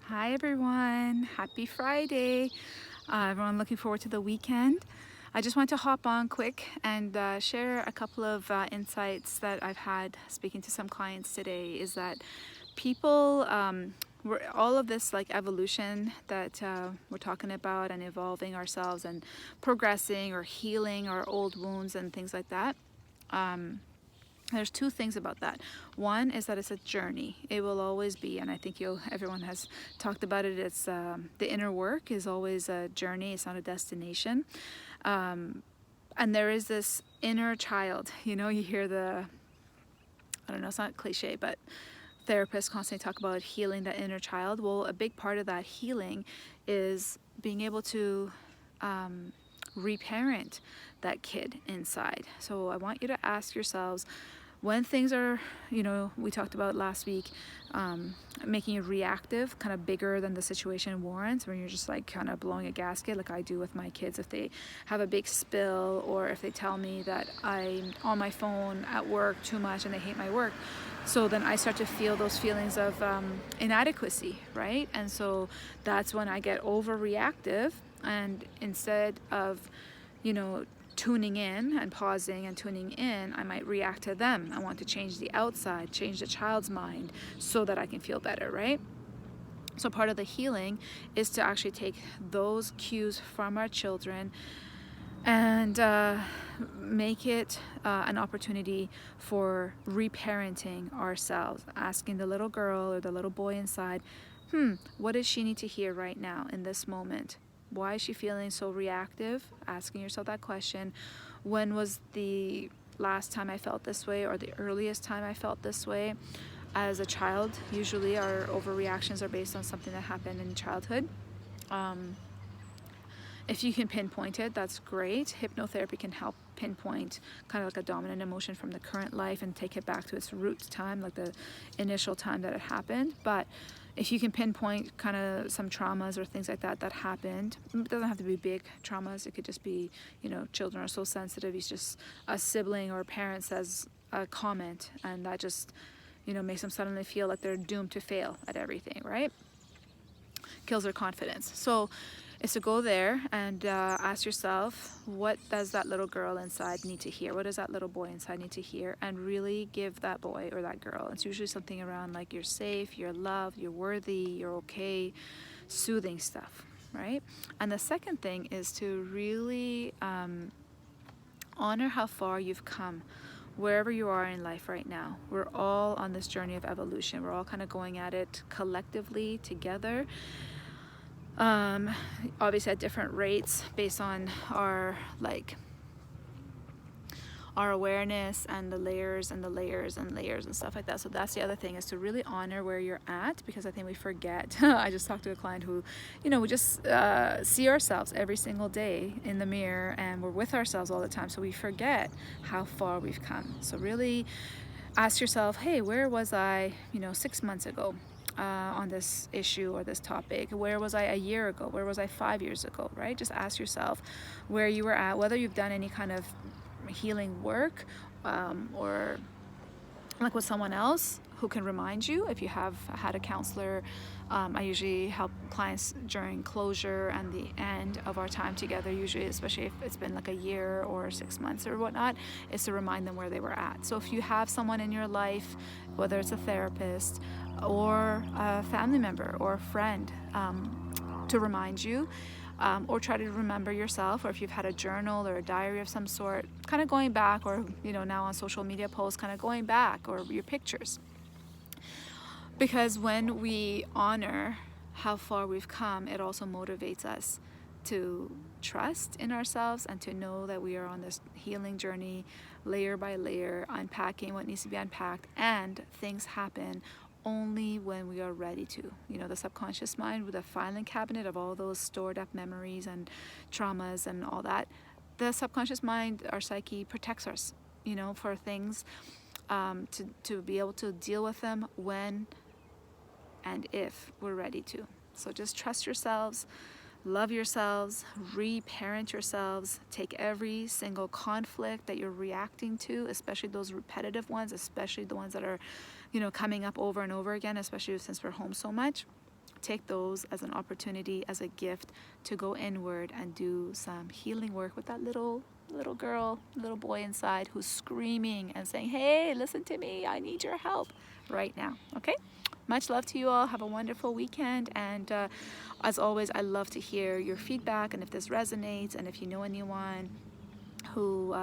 Hi everyone, happy Friday. Everyone looking forward to the weekend. I just want to hop on quick and share a couple of insights that I've had speaking to some clients today. Is that people, all of this like evolution that we're talking about and evolving ourselves and progressing or healing our old wounds and things like that. There's two things about that. One is that it's a journey. It will always be, and I think everyone has talked about it. It's the inner work is always a journey. It's not a destination. And there is this inner child. You hear I don't know, it's not cliche, but therapists constantly talk about healing that inner child. Well, a big part of that healing is being able to reparent that kid inside. So I want you to ask yourselves, when things are, we talked about last week, making it reactive, kind of bigger than the situation warrants, when you're just like kind of blowing a gasket, like I do with my kids if they have a big spill, or if they tell me that I'm on my phone at work too much and they hate my work. So then I start to feel those feelings of inadequacy, right? And so that's when I get overreactive, and instead of, tuning in and pausing and tuning in, I might react to them. I want to change the outside, change the child's mind so that I can feel better, right? So part of the healing is to actually take those cues from our children and make it an opportunity for reparenting ourselves, asking the little girl or the little boy inside, what does she need to hear right now in this moment? Why is she feeling so reactive? Asking yourself that question. When was the last time I felt this way, or the earliest time I felt this way? As a child, usually our overreactions are based on something that happened in childhood. If you can pinpoint it, that's great. Hypnotherapy can help pinpoint kind of like a dominant emotion from the current life and take it back to its roots time, like the initial time that it happened. But if you can pinpoint kind of some traumas or things like that that happened, it doesn't have to be big traumas. It could just be, children are so sensitive. It's just a sibling or a parent says a comment, and that just, makes them suddenly feel like they're doomed to fail at everything, right? Kills their confidence. So is to go there and ask yourself, what does that little girl inside need to hear? What does that little boy inside need to hear? And really give that boy or that girl. It's usually something around like you're safe, you're loved, you're worthy, you're okay, soothing stuff, right? And the second thing is to really honor how far you've come. Wherever you are in life right now, we're all on this journey of evolution. We're all kind of going at it collectively together. Obviously at different rates based on our awareness and the layers and the layers and layers and stuff like that. So that's the other thing, is to really honor where you're at, because I think we forget. I just talked to a client who, we just see ourselves every single day in the mirror, and we're with ourselves all the time. So we forget how far we've come. So really ask yourself, hey, where was I, 6 months ago? On this issue or this topic? Where was I a year ago? Where was I 5 years ago, right? Just ask yourself where you were at, whether you've done any kind of healing work or like with someone else who can remind you. If you have had a counselor, I usually help clients during closure and the end of our time together, usually, especially if it's been like a year or 6 months or whatnot, is to remind them where they were at. So if you have someone in your life, whether it's a therapist or a family member or a friend, to remind you, or try to remember yourself, or if you've had a journal or a diary of some sort, kind of going back, or now on social media posts, kind of going back, or your pictures. Because when we honor how far we've come, it also motivates us to trust in ourselves and to know that we are on this healing journey, layer by layer, unpacking what needs to be unpacked, and things happen only when we are ready to. The subconscious mind, with a filing cabinet of all those stored up memories and traumas and all that, the subconscious mind, our psyche, protects us, for things, to be able to deal with them when and if we're ready to. So just trust yourselves, love yourselves, reparent yourselves, take every single conflict that you're reacting to, especially those repetitive ones, especially the ones that are, coming up over and over again, especially since we're home so much. take those as an opportunity, as a gift to go inward and do some healing work with that little girl, little boy inside who's screaming and saying, hey, listen to me, I need your help right now. Okay, much love to you all. Have a wonderful weekend, and as always, I love to hear your feedback, and if this resonates, and if you know anyone who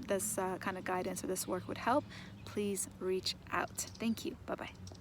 this kind of guidance or this work would help, please reach out. Thank you. Bye bye.